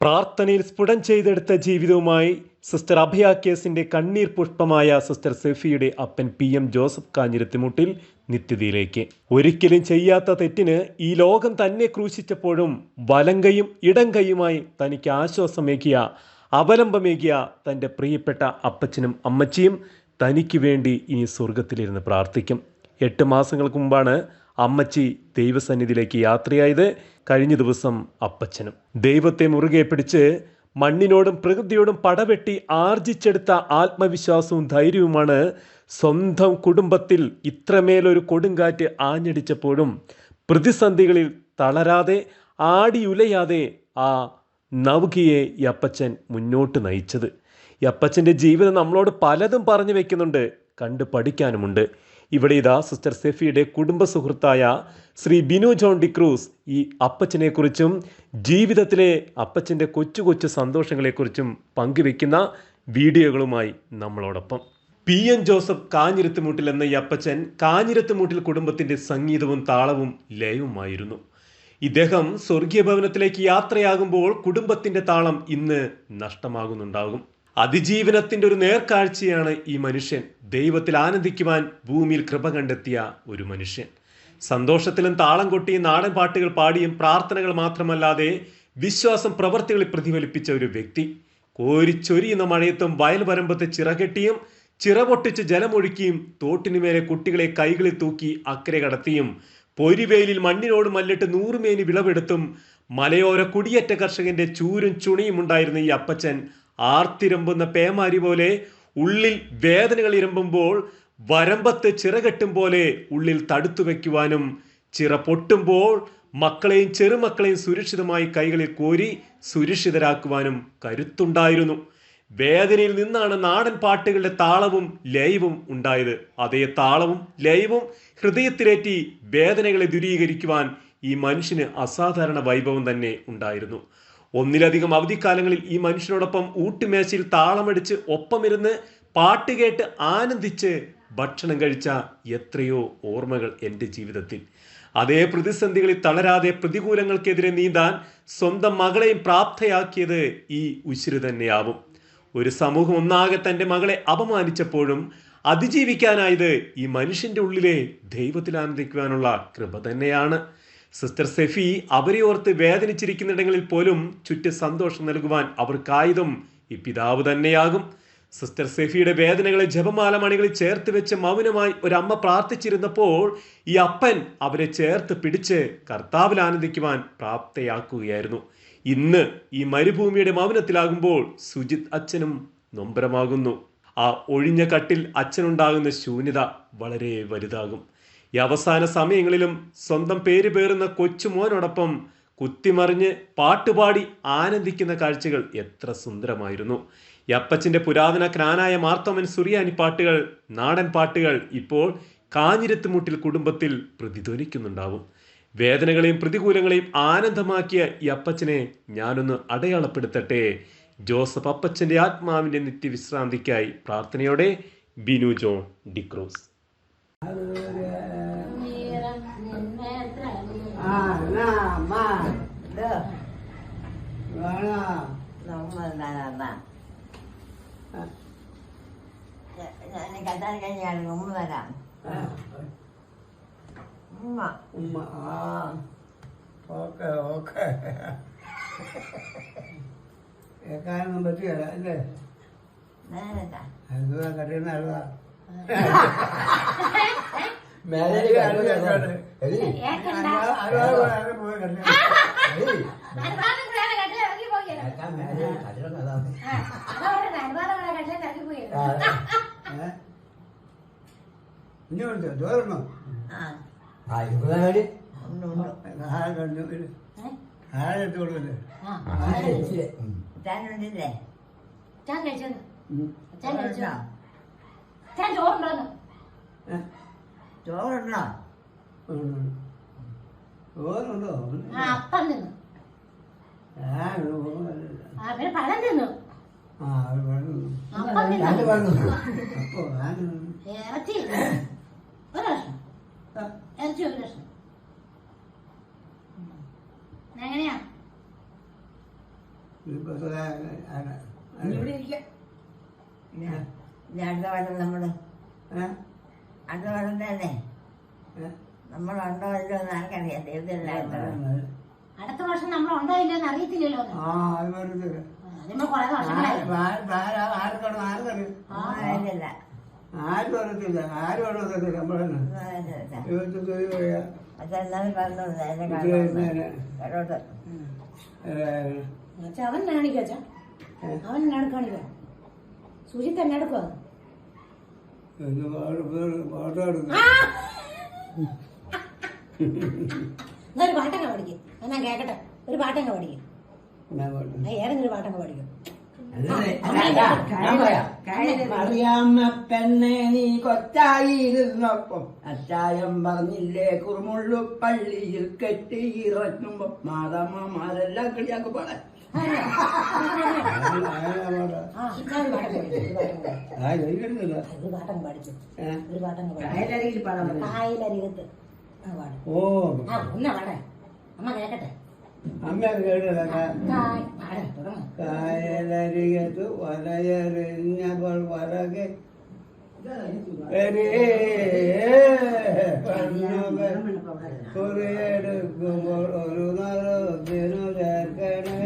പ്രാർത്ഥനയിൽ സ്ഫുടം ചെയ്തെടുത്ത ജീവിതവുമായി സിസ്റ്റർ അഭയ കേസിന്റെ കണ്ണീർ പുഷ്പമായ സിസ്റ്റർ സെഫിയുടെ അപ്പൻ PM ജോസഫ് കാഞ്ഞിരത്തിമുട്ടിൽ നിത്യതയിലേക്ക്. ഒരിക്കലും ചെയ്യാത്ത തെറ്റിന് ഈ ലോകം തന്നെ ക്രൂശിച്ചപ്പോഴും വലങ്കയും ഇടങ്കയുമായി തനിക്ക് ആശ്വാസമേകിയ അവലംബമേകിയ തൻ്റെ പ്രിയപ്പെട്ട അപ്പച്ചനും അമ്മച്ചിയും തനിക്ക് വേണ്ടി ഇനി സ്വർഗത്തിലിരുന്ന് പ്രാർത്ഥിക്കും. 8 മാസങ്ങൾക്ക് മുമ്പാണ് അമ്മച്ചി ദൈവസന്നിധിയിലേക്ക് യാത്രയായത്. കഴിഞ്ഞ ദിവസം അപ്പച്ചനും. ദൈവത്തെ മുറുകെ പിടിച്ച് മണ്ണിനോടും പ്രകൃതിയോടും പടവെട്ടി ആർജിച്ചെടുത്ത ആത്മവിശ്വാസവും ധൈര്യവുമാണ് സ്വന്തം കുടുംബത്തിൽ ഇത്രമേലൊരു കൊടുങ്കാറ്റ് ആഞ്ഞടിച്ചപ്പോഴും പ്രതിസന്ധികളിൽ തളരാതെ ആടിയുലയാതെ ആ നൗകിയെ ഈ അപ്പച്ചൻ മുന്നോട്ട് നയിച്ചത്. ഈ അപ്പച്ചൻ്റെ ജീവിതം നമ്മളോട് പലതും പറഞ്ഞു വെക്കുന്നുണ്ട്, കണ്ട് പഠിക്കാനുമുണ്ട്. ഇവിടെ ഇതാ സിസ്റ്റർ സെഫിയുടെ കുടുംബ സുഹൃത്തായ ശ്രീ ബിനു ജോൺ ഡിക്രൂസ് ഈ അപ്പച്ചനെക്കുറിച്ചും ജീവിതത്തിലെ അപ്പച്ചൻ്റെ കൊച്ചു കൊച്ചു സന്തോഷങ്ങളെക്കുറിച്ചും പങ്കുവെക്കുന്ന വീഡിയോകളുമായി നമ്മളോടൊപ്പം. PM ജോസഫ് കാഞ്ഞിരത്തുമൂട്ടിൽ എന്ന ഈ അപ്പച്ചൻ കാഞ്ഞിരത്തുമൂട്ടിൽ കുടുംബത്തിൻ്റെ സംഗീതവും താളവും ലയവുമായിരുന്നു. ഇദ്ദേഹം സ്വർഗീയ ഭവനത്തിലേക്ക് യാത്രയാകുമ്പോൾ കുടുംബത്തിൻ്റെ താളം ഇന്ന് നഷ്ടമാകുന്നുണ്ടാകും. അതിജീവനത്തിൻ്റെ ഒരു നേർക്കാഴ്ചയാണ് ഈ മനുഷ്യൻ. ദൈവത്തിൽ ആനന്ദിക്കുവാൻ ഭൂമിയിൽ കൃപ കണ്ടെത്തിയ ഒരു മനുഷ്യൻ. സന്തോഷത്തിലും താളം കൊട്ടിയും നാടൻ പാട്ടുകൾ പാടിയും പ്രാർത്ഥനകൾ മാത്രമല്ലാതെ വിശ്വാസം പ്രവർത്തികളിൽ പ്രതിഫലിപ്പിച്ച ഒരു വ്യക്തി. കോരിച്ചൊരിയുന്ന മഴയത്തും വയൽ വരമ്പത്ത് ചിറകെട്ടിയും ചിറപൊട്ടിച്ച് ജലമൊഴുക്കിയും തോട്ടിനുമേലെ കുട്ടികളെ കൈകളിൽ തൂക്കി അക്കരെ കടത്തിയും പൊരിവേലിൽ മണ്ണിനോട് മല്ലിട്ട് 100 മേനി വിളവെടുത്തും മലയോര കുടിയേറ്റ കർഷകന്റെ ചൂരും ചുണിയും ഉണ്ടായിരുന്ന ഈ അപ്പച്ചൻ ആർത്തിരമ്പുന്ന പേമാരി പോലെ ഉള്ളിൽ വേദനകൾ ഇരമ്പുമ്പോൾ വരമ്പത്ത് ചിറകെട്ടും പോലെ ഉള്ളിൽ തടുത്തു വയ്ക്കുവാനും ചിറ പൊട്ടുമ്പോൾ മക്കളെയും ചെറുമക്കളെയും സുരക്ഷിതമായി കൈകളിൽ കോരി സുരക്ഷിതരാക്കുവാനും കരുത്തുണ്ടായിരുന്നു. വേദനയിൽ നിന്നാണ് നാടൻ പാട്ടുകളുടെ താളവും ലയവും ഉണ്ടായത്. അതേ താളവും ലയവും ഹൃദയത്തിലേറ്റി വേദനകളെ ദൂരീകരിക്കുവാൻ ഈ മനുഷ്യന് അസാധാരണ വൈഭവം തന്നെ ഉണ്ടായിരുന്നു. ഒന്നിലധികം അവധിക്കാലങ്ങളിൽ ഈ മനുഷ്യനോടൊപ്പം ഊട്ടുമേശയിൽ താളമടിച്ച് ഒപ്പമിരുന്ന് പാട്ട് കേട്ട് ആനന്ദിച്ച് ഭക്ഷണം കഴിച്ച എത്രയോ ഓർമ്മകൾ എൻ്റെ ജീവിതത്തിൽ. അതേ പ്രതിസന്ധികളിൽ തളരാതെ പ്രതികൂലങ്ങൾക്കെതിരെ നീന്താൻ സ്വന്തം മകളെയും പ്രാപ്തയാക്കിയത് ഈ ഉശിര് തന്നെയാവും. ഒരു സമൂഹം ഒന്നാകെ തൻ്റെ മകളെ അപമാനിച്ചപ്പോഴും അതിജീവിക്കാനായത് ഈ മനുഷ്യൻ്റെ ഉള്ളിലെ ദൈവത്തിൽ ആനന്ദിക്കുവാനുള്ള കൃപ തന്നെയാണ്. സിസ്റ്റർ സെഫി അവരെ ഓർത്ത് വേദനിച്ചിരിക്കുന്നിടങ്ങളിൽ പോലും ചുറ്റും സന്തോഷം നൽകുവാൻ അവർക്കായതും ഈ പിതാവ് തന്നെയാകും. സിസ്റ്റർ സെഫിയുടെ വേദനകളെ ജപമാല മണികളിൽ ചേർത്ത് വെച്ച് മൗനമായി ഒരമ്മ പ്രാർത്ഥിച്ചിരുന്നപ്പോൾ ഈ അപ്പൻ അവരെ ചേർത്ത് പിടിച്ച് കർത്താവിൽ ആനന്ദിക്കുവാൻ പ്രാപ്തയാക്കുകയായിരുന്നു. ഇന്ന് ഈ മരുഭൂമിയുടെ മൗനത്തിലാകുമ്പോൾ സുജിത് അച്ഛനും നൊമ്പരമാകുന്നു. ആ ഒഴിഞ്ഞ കട്ടിൽ അച്ഛനുണ്ടാകുന്ന ശൂന്യത വളരെ വലുതാകും. ഈ അവസാന സമയങ്ങളിലും സ്വന്തം പേര് പേറുന്ന കൊച്ചുമോനോടൊപ്പം കുത്തിമറിഞ്ഞ് പാട്ടുപാടി ആനന്ദിക്കുന്ന കാഴ്ചകൾ എത്ര സുന്ദരമായിരുന്നു. ഈ അപ്പച്ചൻ്റെ പുരാതന ക്നാനായ മാർത്തോമൻ സുറിയാനി പാട്ടുകൾ, നാടൻ പാട്ടുകൾ ഇപ്പോൾ കാഞ്ഞിരത്തുമൂട്ടിൽ കുടുംബത്തിൽ പ്രതിധ്വനിക്കുന്നുണ്ടാവും. വേദനകളെയും പ്രതികൂലങ്ങളെയും ആനന്ദമാക്കിയ ഈ അപ്പച്ചനെ ഞാനൊന്ന് അടയാളപ്പെടുത്തട്ടെ. ജോസഫ് അപ്പച്ചൻ്റെ ആത്മാവിൻ്റെ നിത്യവിശ്രാന്തിക്കായി പ്രാർത്ഥനയോടെ ബിനു ജോൺ ഡിക്രൂസ്. കത്താൻ കഴിഞ്ഞാൽ ഉമ്മ തരാം. ഉമ്മ ഉമ്മ ഓക്കെ ഓക്കെ കേൾക്കാനൊന്നും പറ്റിയല്ല അല്ലേ? എന്തുവാ കറിയുന്ന അഴുതാ ഇനിയുണ്ട് ചോറിനോ? ആരെടുത്ത് കൊടുക്കല്ലേ? ചോറുണ്ടോ? ചോറുണ്ടോ? അപ്പം തിന്നു. പഴം തിന്നു. ഇറച്ചി ഒരു ലക്ഷം ഇറച്ചി 1 ലക്ഷം. എങ്ങനെയാ ഇവിടെ ഇരിക്കാം. ഇനി അടുത്ത വർഷം നമ്മൾ അടുത്ത വർഷം തന്നെ നമ്മളുണ്ടോ ഇല്ലോ എന്ന് ആർക്കറിയാം. ദൈവത്തിലായിരുന്നു. അടുത്ത വർഷം നമ്മൾ ഉണ്ടോ ഇല്ലെന്ന് അറിയത്തില്ലല്ലോ. അതിന് കുറെ വർഷങ്ങളായി. ആയില്ല. ആരും അറിയത്തില്ല, ആരും അറിയത്തില്ല. നമ്മളാണ് അതെന്നാലും പറഞ്ഞത് എന്നെ കേട്ടോട്ട്. അവൻ കാണിക്കാം അച്ഛാ, അവൻ എന്നാണ് കാണിക്കാം. സുജിത്ത് എന്നെ എടുക്കുക. ഒരു പാട്ടങ്ങ പഠിക്കും. ഞാൻ കേക്കട്ടെ, ഒരു പാട്ടങ്ങ പഠിക്കും. ഏതെങ്കിലും ഒരു പാട്ടങ്ങ പഠിക്കും. അറിയാമ പെണ്ണെ നീ കൊച്ചായിരുന്നപ്പം അച്ചായം പറഞ്ഞില്ലേ കുറുമുള്ളു പള്ളിയിൽ കെട്ടി ഇറക്കുമ്പോ മാതാമ്മമാരെല്ലാം കളിയാക്കി പാടാൻ. കായലരികത്ത് ഒന്നാ പാടേ, അമ്മ കേക്കട്ടെ. അമ്മ കേട്ടില്ല. കായലരികത്ത് വലയെറിഞ്ഞപ്പോൾ വലകെ കുറിയെടുക്കുമ്പോൾ ഒരു നറത്തിനു ചേർക്കണേ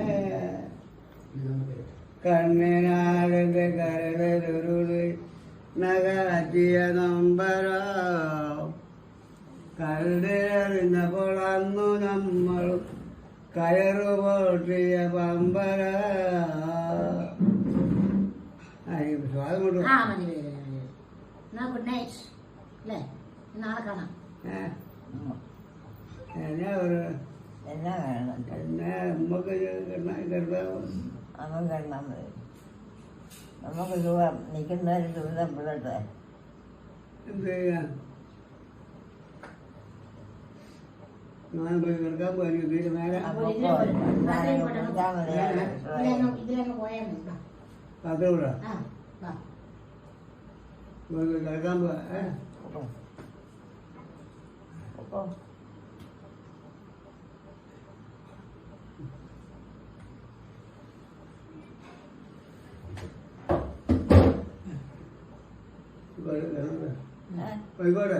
കണ്ണിനാടിന്റെ കരളിലുരുളി നഗാറ്റിയ നമ്പര കരടിലെറിഞ്ഞപ്പോൾ അന്നു നമ്മളും കയറു പൊട്ടിയ പമ്പര. ഗുഡ് നൈറ്റ് അല്ലേ, നാളെ കാണാം. എന്നെ ഒരു എന്നാ വേണം എന്നെ നമുക്ക് കിടത്താം. അവൻ കിടന്നാൽ മതി. നമുക്ക് സുഖം നിൽക്കുന്നവര് ദുരിതം പിള്ളട്ടെ. എന്ത് ചെയ്യാൻ? ഞാൻ പോയി കിടക്കാൻ പോയി വീട് നേരെ ഇതിലങ്ങ് പോയാൽ കാസർഗോഡാ കിടക്കാൻ പോവാ. കോഴിക്കോട്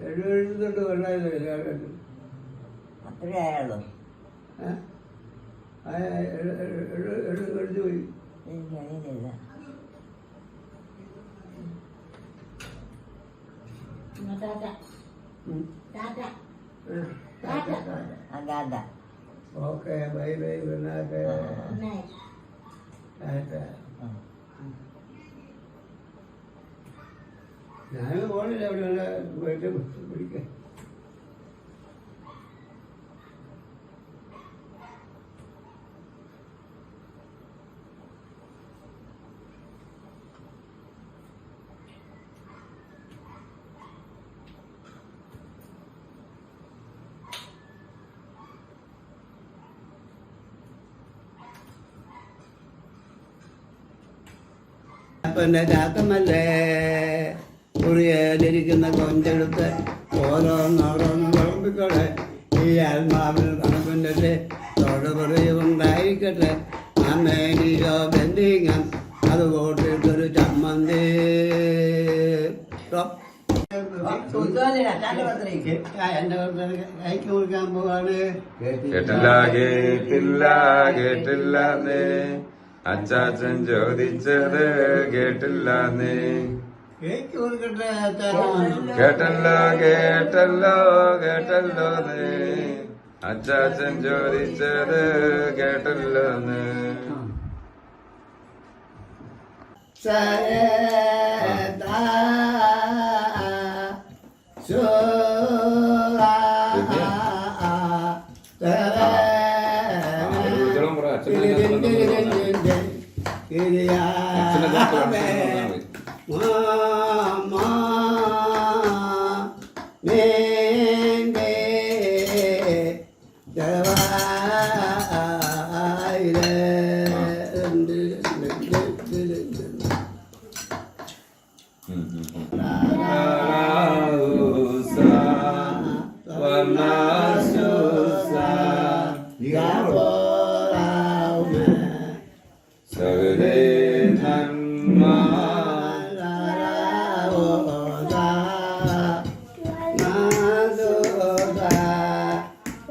എഴുപത്തൊട്ട് കൊണ്ടായില്ല. അത്രയായുള്ളൂ. എടുത്തു പോയി. എനിക്കറിയില്ല. അതാ ഓക്കെ ബൈ ബൈ. ഞാൻ പോണില്ല. അവിടെ പോയിട്ട് പിടിക്കാൻ. പിന്നെ ചാത്തമല്ലേ കുറിയേലിരിക്കുന്ന കൊഞ്ചെടുത്ത് ഓരോന്നോരോന്ന് വിളമ്പിക്കോട്ടെ. ഈ ആത്മാവിന് തണുപ്പിൻ്റെ തൊടുപറിയുണ്ടായിരിക്കട്ടെ. അമ്മേനിയോ ബന്ധിങ്ങൻ അത് കൂട്ടിയിട്ടൊരു ചമ്മന്തി. എന്റെ കൈക്ക് കൊടുക്കാൻ പോവാണ്. കേട്ടില്ല കേട്ടില്ല കേട്ടില്ലാന്നേ അച്ചാച്ചൻ ചോദിച്ചത് കേട്ടില്ലാന്നേ. കേക്ക് കൊടുക്കട്ടെ. കേട്ടല്ലോ കേട്ടല്ലോ കേട്ടല്ലോന്നേ അച്ചാച്ചൻ ചോദിച്ചത് കേട്ടല്ലോന്ന്. Ramasusa Yaboraume Sagade Dhamma Laraoda Nasusa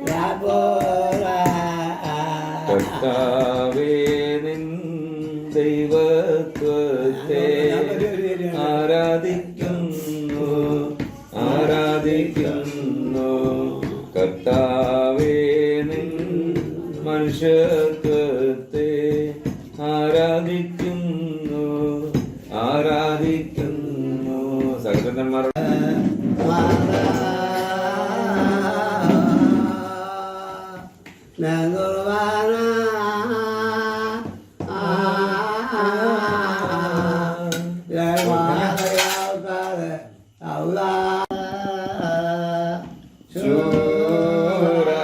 Yabora കർത്താവേ നിൻ ദൈവത്വത്തെ ആരാധിക്കുന്നു ആരാധിക്കുന്നു കർത്താവേ നിൻ മനുഷ്യത്വത്തെ ആരാധിക്കുന്നു ആരാധിക്കുന്നു സകലന്മാർ Nagurvana ശൂരാ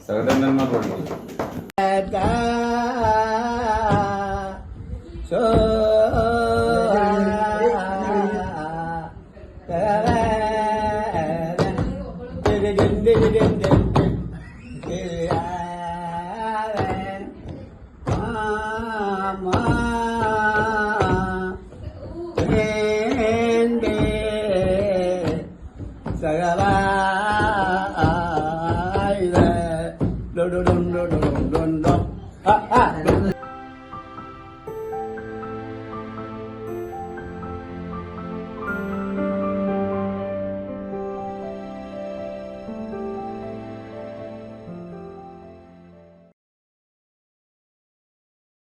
സഹോദരന്മാർ പഠിക്കും Dun dun dun dun dun dun.